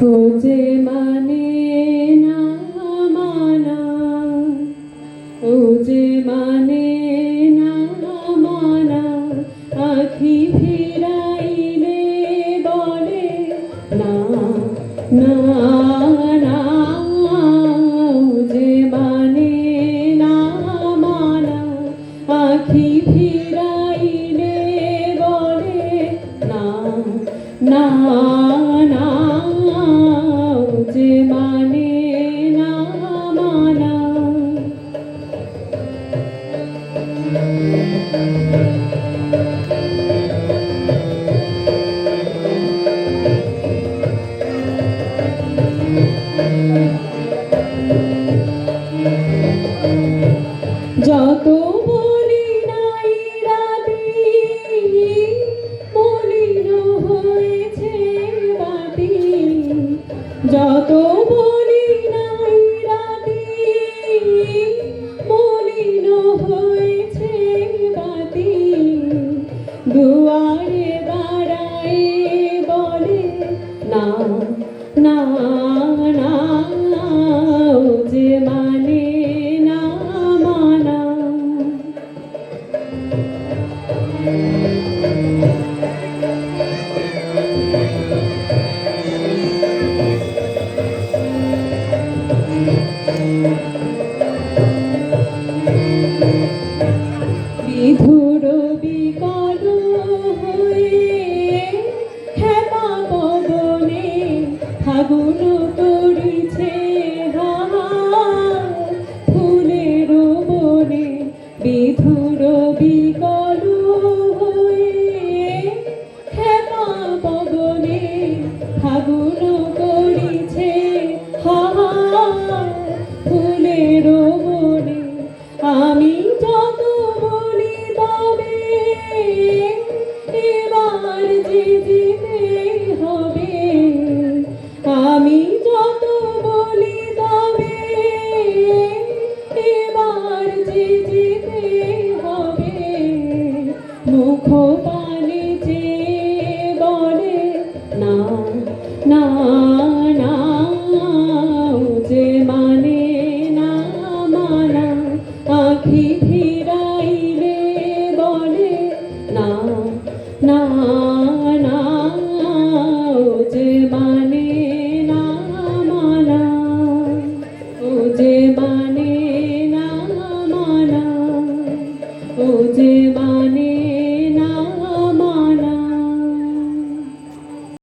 খোঁজে মানে না মানা, ও যে মানে না মানা, আখি ফিরাইলে বলে না না না, ও যে মানে না মানা, আখি ফিরাইলে বলে না না না, যে মানে না মানা। যত বলি নাই রাতি, মলিন হয়েছে বাতি, যত বলি নাই রাতি, মলিন হয়েছে বাতি, দুয়ারে দাঁড়ায় বলে না না না, ও যে মানে না মানা। বিধুর বিকল হয়ে হেমা পবনে ফাগুন করিছে হাওয়া, ফুলের বনে বিধুর বিকল হয়ে হেমা পবনে ফাগুন করিছে হাওয়া, ফুলের বনে আমি যত বলি তবে এবার যে যেতে হবে,